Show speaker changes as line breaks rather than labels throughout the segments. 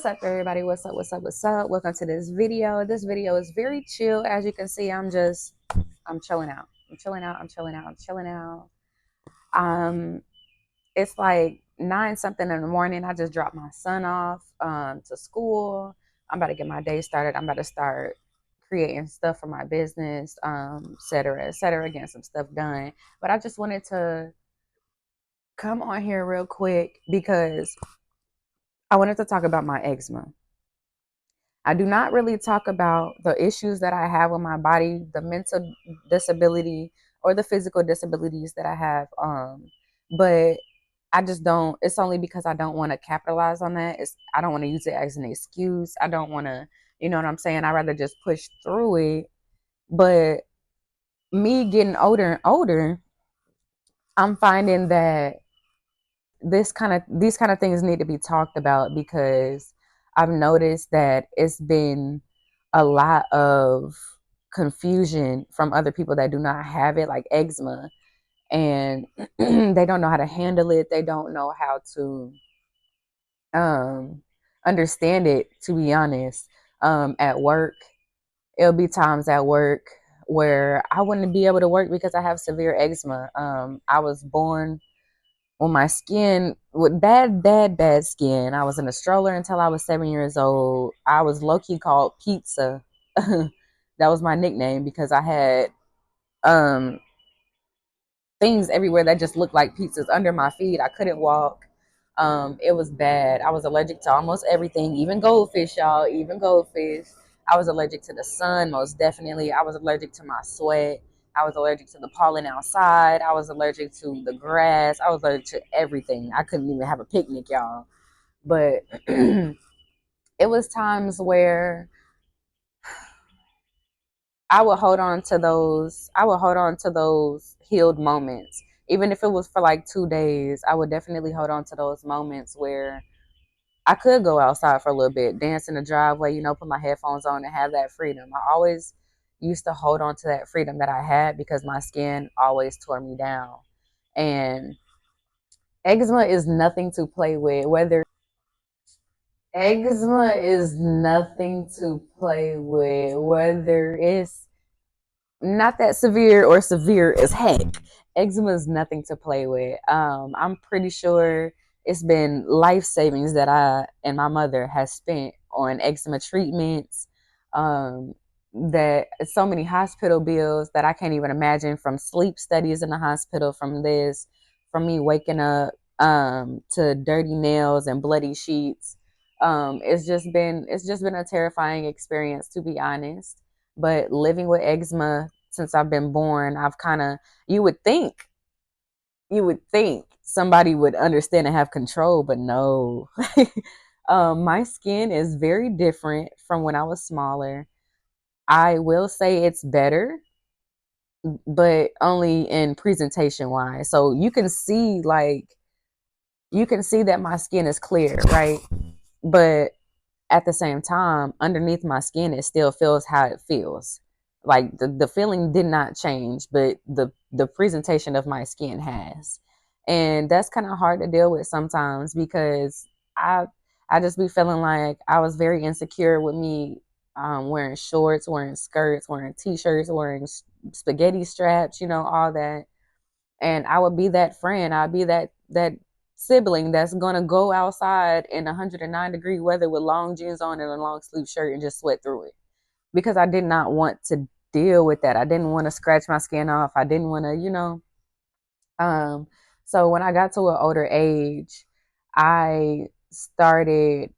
What's up, everybody? What's up? What's up? What's up? Welcome to this video. This video is very chill. As you can see, I'm chilling out. I'm chilling out. I'm chilling out. I'm chilling out. Um, it's like 9 something in the morning. I just dropped my son off to school. I'm about to get my day started. I'm about to start creating stuff for my business, et cetera, getting some stuff done. But I just wanted to come on here real quick because I wanted to talk about my eczema. I do not really talk about the issues that I have with my body, the mental disability or the physical disabilities that I have. But I just don't. It's only because I don't want to capitalize on that. I don't want to use it as an excuse. I don't want to, you know what I'm saying? I rather just push through it. But me getting older and older, I'm finding that these kind of things need to be talked about because I've noticed that it's been a lot of confusion from other people that do not have it, like eczema, and they don't know how to handle it. They don't know how to um, understand it, to be honest. At work, it'll be times at work where I wouldn't be able to work because I have severe eczema. I was born on my skin with bad skin. I was in a stroller until I was 7 years old. I was low-key called Pizza. That was my nickname because I had um things everywhere that just looked like pizzas under my feet. I couldn't walk. It was bad. I was allergic to almost everything, even goldfish, y'all, even goldfish. I was allergic to the sun, most definitely. I was allergic to my sweat. I was allergic to the pollen outside. I was allergic to the grass. I was allergic to everything. I couldn't even have a picnic, y'all. But it was times where I would hold on to those healed moments. Even if it was for like 2 days, I would definitely hold on to those moments where I could go outside for a little bit, dance in the driveway, put my headphones on and have that freedom. I always used to hold on to that freedom that I had because my skin always tore me down. And eczema is nothing to play with. Eczema is nothing to play with, whether it's not that severe or severe as heck. Eczema is nothing to play with. I'm pretty sure it's been life savings that I and my mother has spent on eczema treatments. That so many hospital bills that I can't even imagine, from sleep studies in the hospital, from me waking up, to dirty nails and bloody sheets. It's just been a terrifying experience, to be honest. But living with eczema since I've been born, I've kind of, you would think, you would think somebody would understand and have control, but no. My skin is very different from when I was smaller. I will say it's better, but only in presentation wise. So you can see that my skin is clear, right? But at the same time, underneath my skin, it still feels how it feels. Like the feeling did not change, but the presentation of my skin has. And that's kind of hard to deal with sometimes because I I just be feeling like I was very insecure with me, wearing shorts, wearing skirts, wearing t-shirts, wearing spaghetti straps, all that. And I would be that friend. I'd be that sibling that's gonna go outside in 109-degree weather with long jeans on and a long sleeve shirt and just sweat through it because I did not want to deal with that. I didn't want to scratch my skin off. I didn't want to, Um, so when I got to an older age, I started.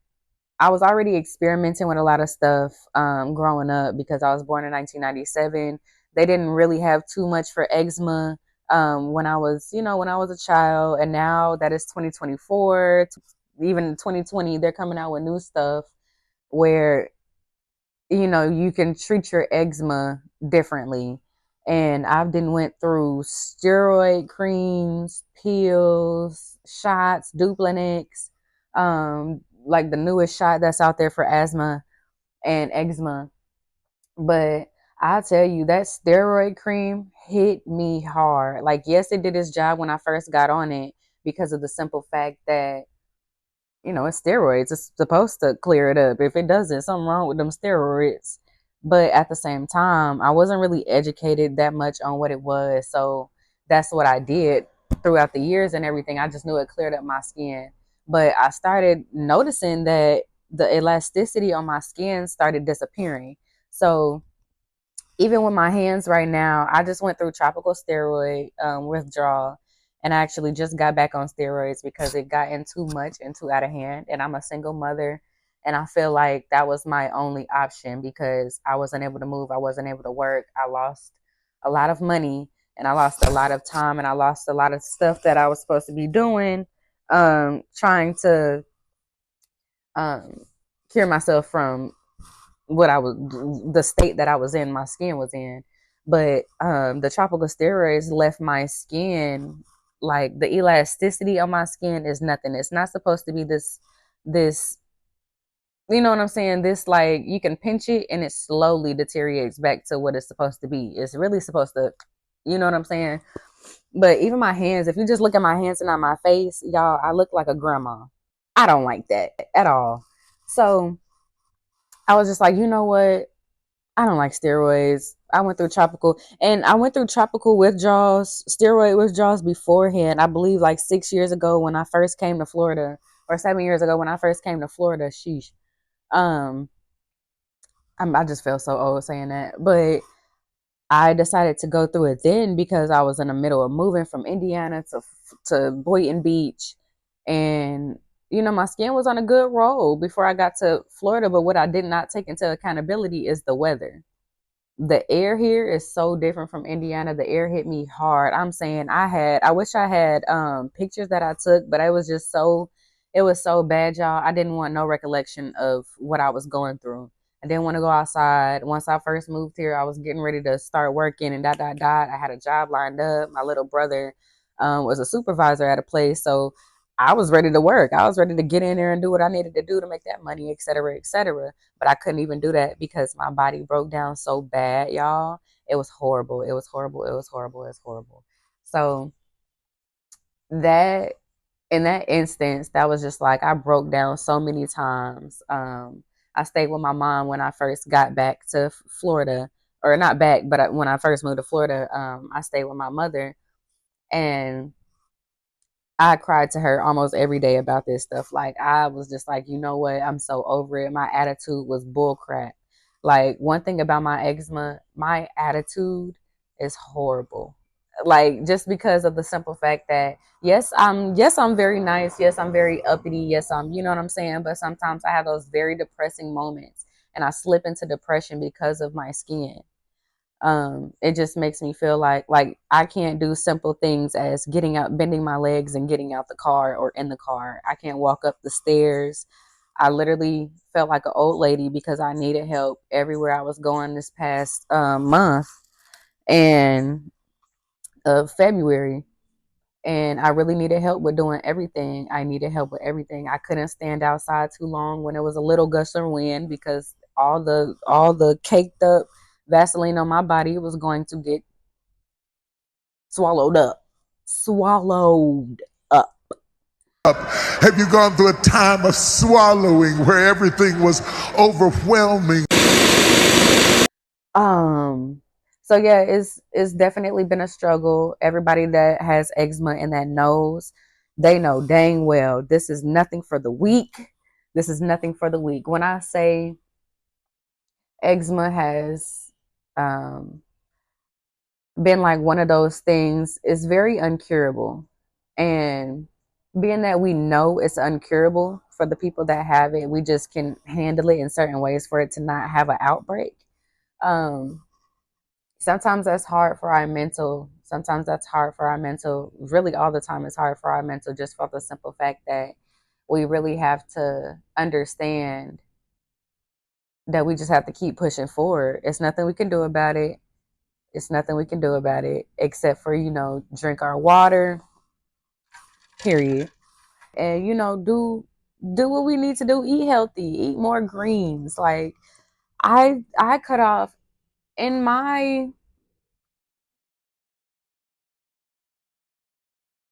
I was already experimenting with a lot of stuff growing up because I was born in 1997. They didn't really have too much for eczema when I was a child, and now that it's 2024, even 2020, they're coming out with new stuff where you can treat your eczema differently. And I've been went through steroid creams, pills, shots, Duplanix, like the newest shot that's out there for asthma and eczema. But I'll tell you, that steroid cream hit me hard. Like, yes, it did its job when I first got on it because of the simple fact that it's steroids. It's supposed to clear it up. If it doesn't, something wrong with them steroids. But at the same time, I wasn't really educated that much on what it was. So that's what I did throughout the years and everything. I just knew it cleared up my skin. But I started noticing that the elasticity on my skin started disappearing. So even with my hands right now, I just went through tropical steroid withdrawal, and I actually just got back on steroids because it got in too much and too out of hand. And I'm a single mother, and I feel like that was my only option because I wasn't able to move, I wasn't able to work, I lost a lot of money, and I lost a lot of time, and I lost a lot of stuff that I was supposed to be doing, trying to um, cure myself from what I was, the state that I was in, my skin was in. But the tropical steroids left my skin, like the elasticity on my skin is nothing. It's not supposed to be this, you know what I'm saying? This, like, you can pinch it and it slowly deteriorates back to what it's supposed to be. It's really supposed to, you know what I'm saying? But even my hands, if you just look at my hands and not my face, y'all, I look like a grandma. I don't like that at all. So I was just like, you know what? I don't like steroids. I went through tropical withdrawals, steroid withdrawals beforehand. I believe like 6 years ago when I first came to Florida, or 7 years ago when I first came to Florida. Sheesh. Um, I just feel so old saying that, but I decided to go through it then because I was in the middle of moving from Indiana to Boynton Beach, and my skin was on a good roll before I got to Florida. But what I did not take into accountability is the weather. The air here is so different from Indiana. The air hit me hard. I'm saying I wish I had pictures that I took, but it was so bad, y'all. I didn't want no recollection of what I was going through. I didn't want to go outside. Once I first moved here, I was getting ready to start working and dot dot dot. I had a job lined up. My little brother was a supervisor at a place, so I was ready to work. I was ready to get in there and do what I needed to do to make that money, et cetera, et cetera. But I couldn't even do that because my body broke down so bad, y'all. It was horrible. It was horrible. It was horrible. It was horrible. So that in that instance, that was just like I broke down so many times. I stayed with my mom when I first got back to Florida, or not back, but when I first moved to Florida, I stayed with my mother, and I cried to her almost every day about this stuff. Like, I was just like, you know what? I'm so over it. My attitude was bull crap. Like, one thing about my eczema, my attitude is horrible. Like, just because of the simple fact that yes, I'm very nice. Yes, I'm very uppity. Yes, you know what I'm saying? But sometimes I have those very depressing moments and I slip into depression because of my skin. It just makes me feel like I can't do simple things as getting out, bending my legs and getting out the car or in the car. I can't walk up the stairs. I literally felt like an old lady because I needed help everywhere I was going this past month and of February. And I really needed help with doing everything. I needed help with everything. I couldn't stand outside too long when it was a little gust of wind because all the caked up Vaseline on my body was going to get swallowed up. Swallowed up.
Have you gone through a time of swallowing where everything was overwhelming?
Um, so yeah, it's definitely been a struggle. Everybody that has eczema and that knows, they know dang well this is nothing for the weak. This is nothing for the weak. When I say eczema has um been like one of those things, it's very uncurable. And being that we know it's uncurable for the people that have it, we just can handle it in certain ways for it to not have an outbreak. Um, Sometimes that's hard for our mental. Sometimes that's hard for our mental. Really, all the time, it's hard for our mental just for the simple fact that we really have to understand that we just have to keep pushing forward. It's nothing we can do about it. It's nothing we can do about it except for, drink our water, period. And, do what we need to do. Eat healthy, eat more greens. Like, I cut off in my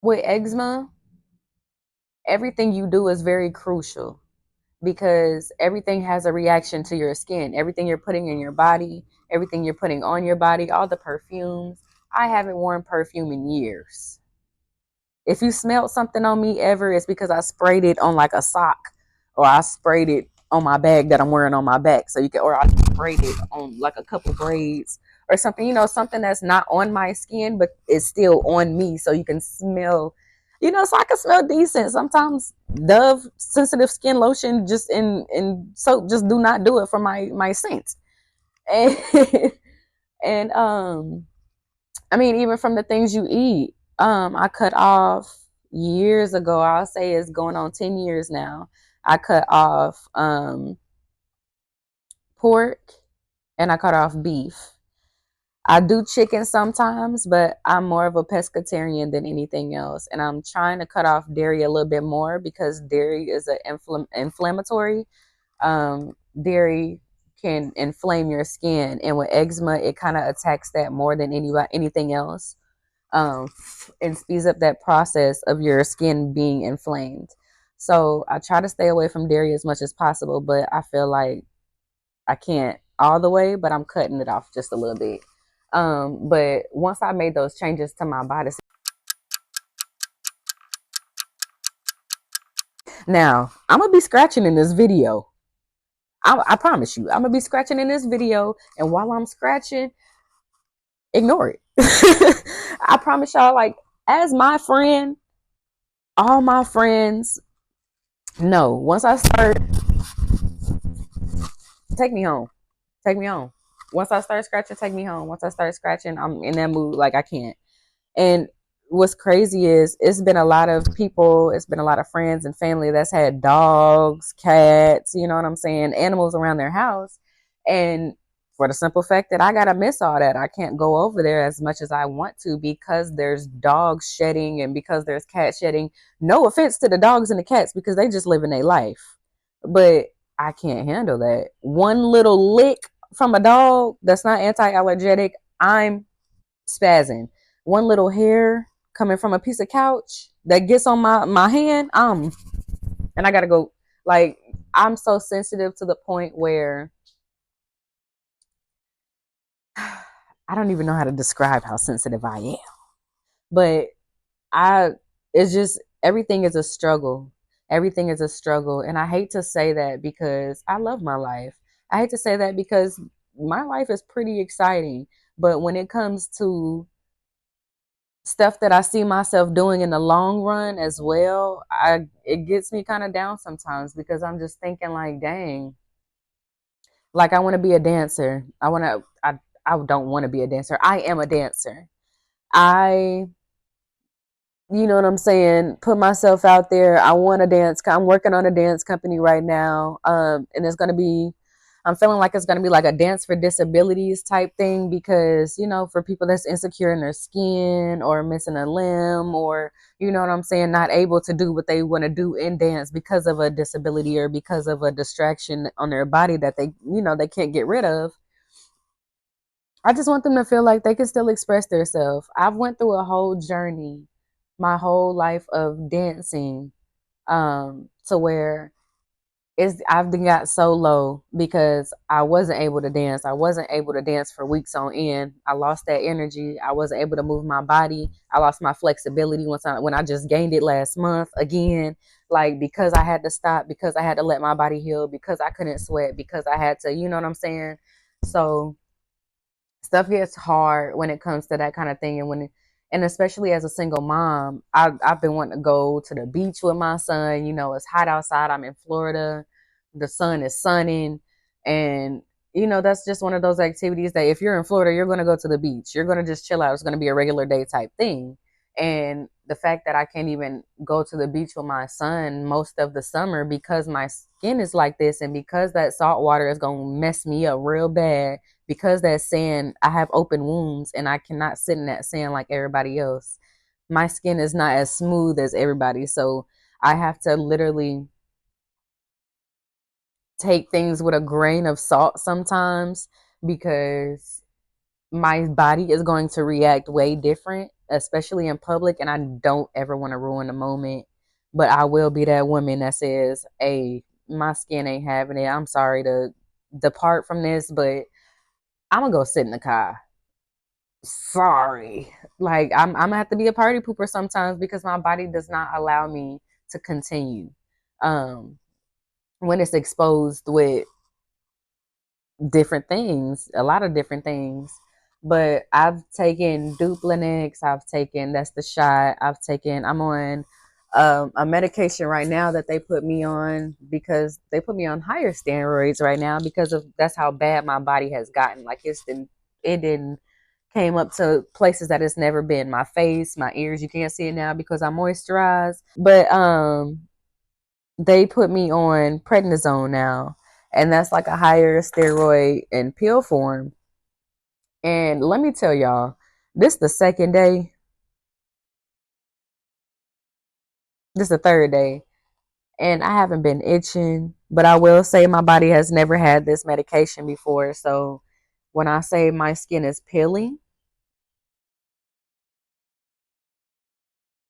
with eczema, everything you do is very crucial because everything has a reaction to your skin. Everything you're putting in your body, everything you're putting on your body, all the perfumes. I haven't worn perfume in years. If you smelled something on me ever, it's because I sprayed it on like a sock, or I sprayed it on my bag that I'm wearing on my back. So you can, or I sprayed it on like a couple braids or something, something that's not on my skin, but it's still on me. So you can smell, so I can smell decent. Sometimes Dove sensitive skin lotion just in soap just do not do it for my scent. And, and I mean, even from the things you eat, I cut off years ago. I'll say it's going on 10 years now. I cut off pork and I cut off beef. I do chicken sometimes, but I'm more of a pescatarian than anything else. And I'm trying to cut off dairy a little bit more because dairy is an inflammatory. Dairy can inflame your skin, and with eczema, it kind of attacks that more than anything else, um, and speeds up that process of your skin being inflamed. So I try to stay away from dairy as much as possible, but I feel like I can't all the way, but I'm cutting it off just a little bit. But once I made those changes to my body, now I'm gonna be scratching in this video. I promise you, I'm gonna be scratching in this video, and while I'm scratching, ignore it. I promise y'all, like, as my friend, all my friends know, once I start, take me home. Take me home. Once I start scratching, take me home. Once I start scratching, I'm in that mood like I can't. And what's crazy is it's been a lot of people, it's been a lot of friends and family that's had dogs, cats, you know what I'm saying, animals around their house. And for the simple fact that I gotta miss all that. I can't go over there as much as I want to because there's dogs shedding and because there's cats shedding. No offense to the dogs and the cats because they just living their life. But I can't handle that. One little lick from a dog that's not anti-allergenic, I'm spazzing. One little hair coming from a piece of couch that gets on my hand, and I gotta go. Like, I'm so sensitive to the point where I don't even know how to describe how sensitive I am. But I it's just everything is a struggle. Everything is a struggle. And I hate to say that because I love my life. I hate to say that because my life is pretty exciting. But when it comes to stuff that I see myself doing in the long run as well, it gets me kind of down sometimes because I'm just thinking like, dang, like I want to be a dancer. I don't want to be a dancer. I am a dancer. I you know what I'm saying, put myself out there. I want to dance. I'm working on a dance company right now. And it's going to be, I'm feeling like it's going to be like a dance for disabilities type thing because, for people that's insecure in their skin or missing a limb or, you know what I'm saying, not able to do what they want to do in dance because of a disability or because of a distraction on their body that they can't get rid of. I just want them to feel like they can still express themselves. I've went through a whole journey, my whole life of dancing, to where I've been got so low because I wasn't able to dance. I wasn't able to dance for weeks on end. I lost that energy. I wasn't able to move my body. I lost my flexibility when I just gained it last month again. Like because I had to stop, because I had to let my body heal, because I couldn't sweat, because I had to, you know what I'm saying? So stuff gets hard when it comes to that kind of thing, and especially as a single mom, I've been wanting to go to the beach with my son. It's hot outside. I'm in Florida. The sun is sunning, and that's just one of those activities that if you're in Florida, you're going to go to the beach. You're going to just chill out. It's going to be a regular day type thing. And the fact that I can't even go to the beach with my son most of the summer because my skin is like this, and because that salt water is going to mess me up real bad, because that sand, I have open wounds and I cannot sit in that sand like everybody else. My skin is not as smooth as everybody. So I have to literally take things with a grain of salt sometimes because my body is going to react way different, especially in public. And I don't ever want to ruin the moment But I will be that woman that says, hey, my skin ain't having it. I'm sorry to depart from this, but I'm gonna go sit in the car. Sorry. Like I'm gonna have to be a party pooper sometimes because my body does not allow me to continue. Um when it's exposed with different things, a lot of different things. But I've taken Duplanix, I've taken that's the shot, I'm on a medication right now that they put me on because they put me on higher steroids right now because of that's how bad my body has gotten. Like it didn't came up to places that it's never been. My face, my ears, you can't see it now because I moisturize. But they put me on prednisone now, and that's like a higher steroid in pill form. And let me tell y'all, this the second day, this the third day, and I haven't been itching. But I will say my body has never had this medication before. So when I say my skin is peeling,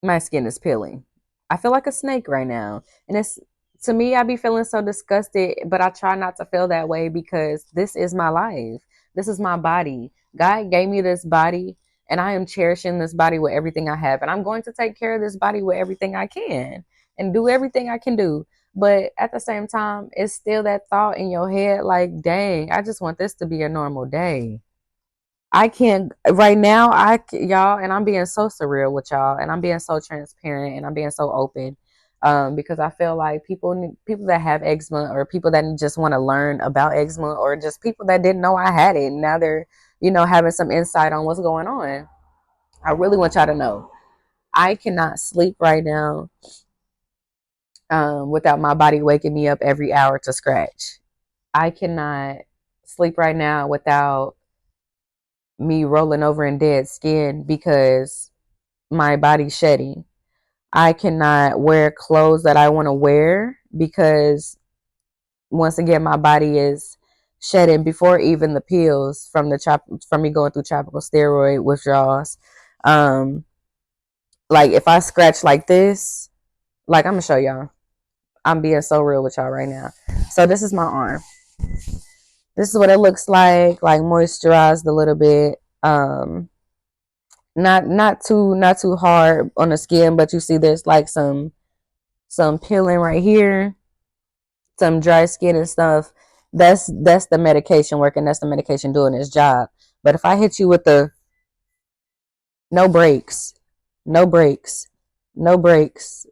my skin is peeling. I feel like a snake right now. And it's to me, I be feeling so disgusted, but I try not to feel that way because this is my life. This is my body. God gave me this body, and I am cherishing this body with everything I have. And I'm going to take care of this body with everything I can and do everything I can do. But at the same time, it's still that thought in your head like, dang, I just want this to be a normal day. I can't right now. Y'all, and I'm being so surreal with y'all, and I'm being so transparent, and I'm being so open, because I feel like people that have eczema, or people that just want to learn about eczema, or just people that didn't know I had it, and now they're having some insight on what's going on. I really want y'all to know I cannot sleep right now, without my body waking me up every hour to scratch. I cannot sleep right now without me rolling over in dead skin because my body's shedding. I cannot wear clothes that I want to wear because once again my body is shedding before even the pills from from me going through tropical steroid withdrawals. Um like if I scratch like this, like I'm gonna show y'all. I'm being so real with y'all right now. So this is my arm. This is what it looks like moisturized a little bit. Not too hard on the skin, but you see there's like some peeling right here, some dry skin and stuff. That's the medication working. That's the medication doing its job. But if I hit you with the no breaks, no breaks, no breaks,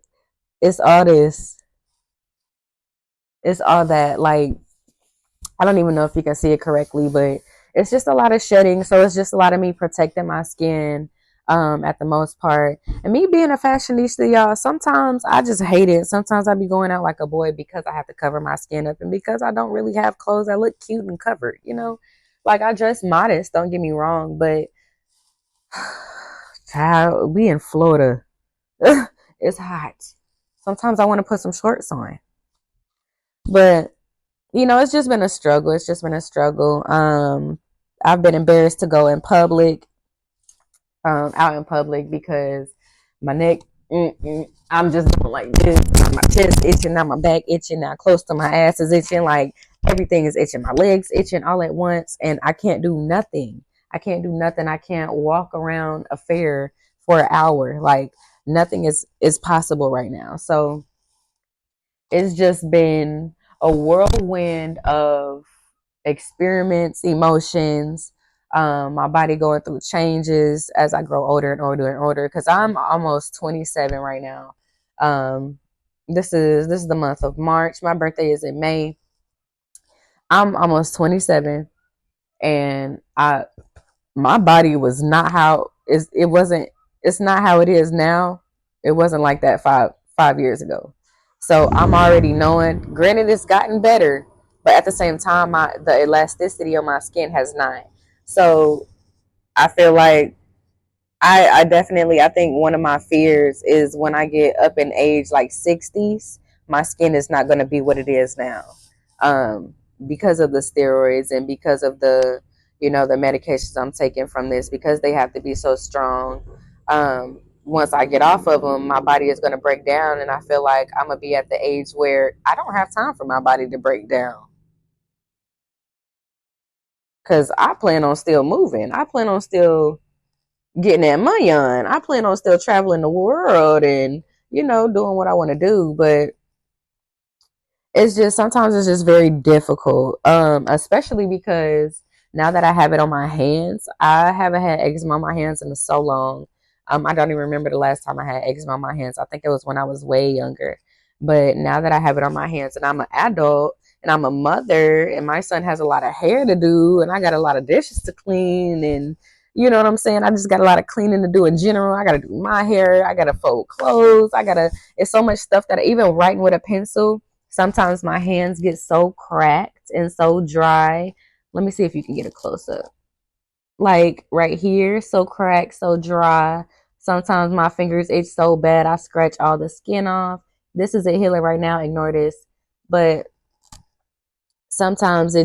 it's all this. It's all that. Like I don't even know if you can see it correctly, but it's just a lot of shedding. So it's just a lot of me protecting my skin, at the most part. And me being a fashionista, y'all, sometimes I just hate it. Sometimes I be going out like a boy because I have to cover my skin up and because I don't really have clothes that look cute and covered. Like I dress modest, don't get me wrong, but child, we in Florida. It's hot. Sometimes I want to put some shorts on. But it's just been a struggle. It's just been a struggle. I've been embarrassed to go in public, out in public because my neck, I'm just doing like this. My chest itching, now my back itching, now close to my ass is itching. Like everything is itching. My legs itching all at once, and I can't do nothing. I can't do nothing. I can't walk around a fair for an hour. Like nothing is possible right now. So it's just been a whirlwind of experiments, emotions, my body going through changes as I grow older and older and older. Because I'm almost 27 right now. This is the month of March. My birthday is in May. I'm almost 27, and my body was not how it wasn't. It's not how it is now. It wasn't like that five years ago. So I'm already knowing. Granted, it's gotten better, but at the same time, the elasticity of my skin has not. So I feel like I definitely, I think one of my fears is when I get up in age like 60s, my skin is not going to be what it is now, um, because of the steroids and because of the medications I'm taking from this, because they have to be so strong. once I get off of them, my body is going to break down. And I feel like I'm going to be at the age where I don't have time for my body to break down. Because I plan on still moving. I plan on still getting that money on. I plan on still traveling the world and, doing what I want to do. But it's just sometimes it's just very difficult, especially because now that I have it on my hands, I haven't had eczema on my hands in so long. I don't even remember the last time I had eczema on my hands. I think it was when I was way younger. But now that I have it on my hands and I'm an adult and I'm a mother and my son has a lot of hair to do and I got a lot of dishes to clean and you know what I'm saying? I just got a lot of cleaning to do in general. I got to do my hair. I got to fold clothes. It's so much stuff that even writing with a pencil, sometimes my hands get so cracked and so dry. Let me see if you can get a close up. Like right here, so cracked, so dry. Sometimes my fingers itch so bad I scratch all the skin off. This isn't healing right now, ignore this. But sometimes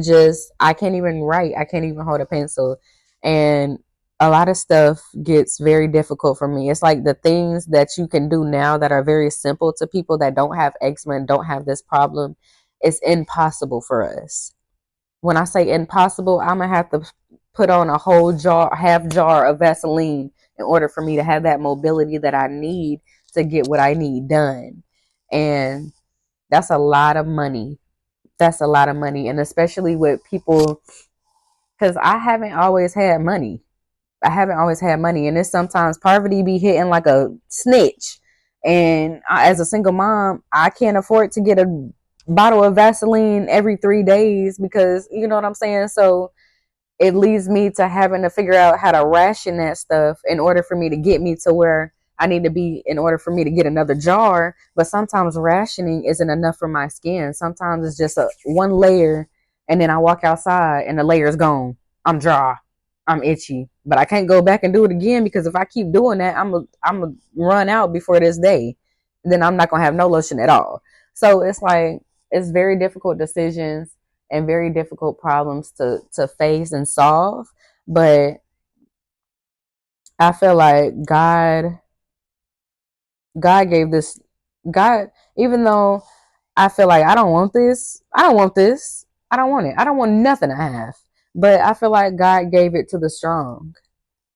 I can't even write. I can't even hold a pencil. And a lot of stuff gets very difficult for me. It's like the things that you can do now that are very simple to people that don't have eczema and don't have this problem, it's impossible for us. When I say impossible, I'm gonna have to put on a whole jar, half jar of Vaseline in order for me to have that mobility that I need to get what I need done. And that's a lot of money. That's a lot of money. And especially with people, because I haven't always had money. I haven't always had money. And it's sometimes poverty be hitting like a snitch. And as a single mom, I can't afford to get a bottle of Vaseline every 3 days because, you know what I'm saying? So it leads me to having to figure out how to ration that stuff in order for me to get me to where I need to be in order for me to get another jar. But sometimes rationing isn't enough for my skin. Sometimes it's just a one layer and then I walk outside and the layer is gone. I'm dry. I'm itchy. But I can't go back and do it again because if I keep doing that, I'm a run out before this day. Then I'm not gonna have no lotion at all. So it's like it's very difficult decisions and very difficult problems to face and solve. But I feel like God gave this God, even though I feel like I don't want this, I don't want this, I don't want it, I don't want nothing I have. But I feel like God gave it to the strong.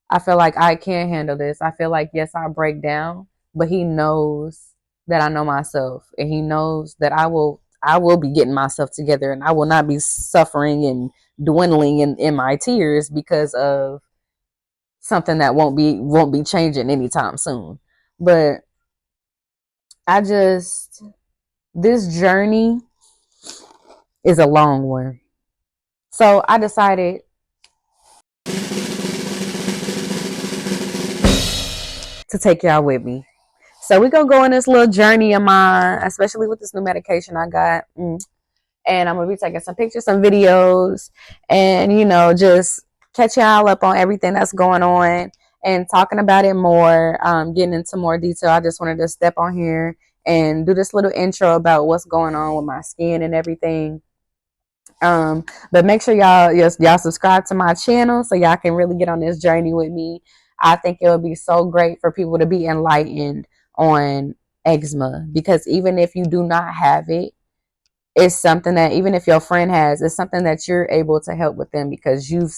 I feel like I can handle this. I feel like yes, I break down, but He knows that I know myself, and He knows that I will be getting myself together, and I will not be suffering and dwindling in my tears because of something that won't be changing anytime soon. But I just this journey is a long one. So I decided to take y'all with me. So we're gonna go on this little journey of mine, especially with this new medication I got. And I'm gonna be taking some pictures, some videos, and just catch y'all up on everything that's going on and talking about it more, getting into more detail. I just wanted to step on here and do this little intro about what's going on with my skin and everything. But make sure y'all subscribe to my channel so y'all can really get on this journey with me. I think it would be so great for people to be enlightened on eczema because even if you do not have it, it's something that even if your friend has, it's something that you're able to help with them because you've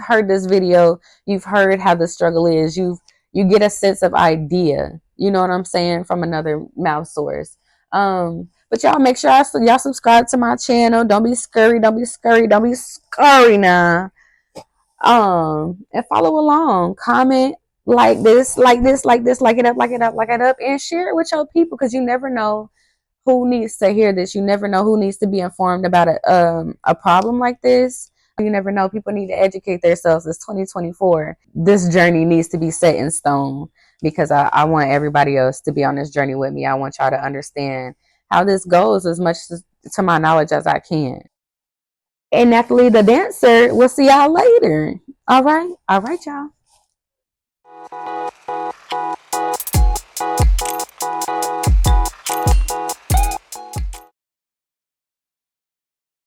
heard this video, you've heard how the struggle is, you get a sense of idea, you know what I'm saying, from another mouth source. But y'all make sure y'all subscribe to my channel. Don't be scurry, don't be scurry, don't be scurry now. And follow along, comment, like this, like this, like this, like it up, like it up, like it up, and share it with your people because you never know who needs to hear this. You never know who needs to be informed about a problem like this. You never know. People need to educate themselves. It's 2024. This journey needs to be set in stone because I want everybody else to be on this journey with me. I want y'all to understand how this goes as much to my knowledge as I can. And Natalie the dancer, we'll see y'all later. All right. All right, y'all.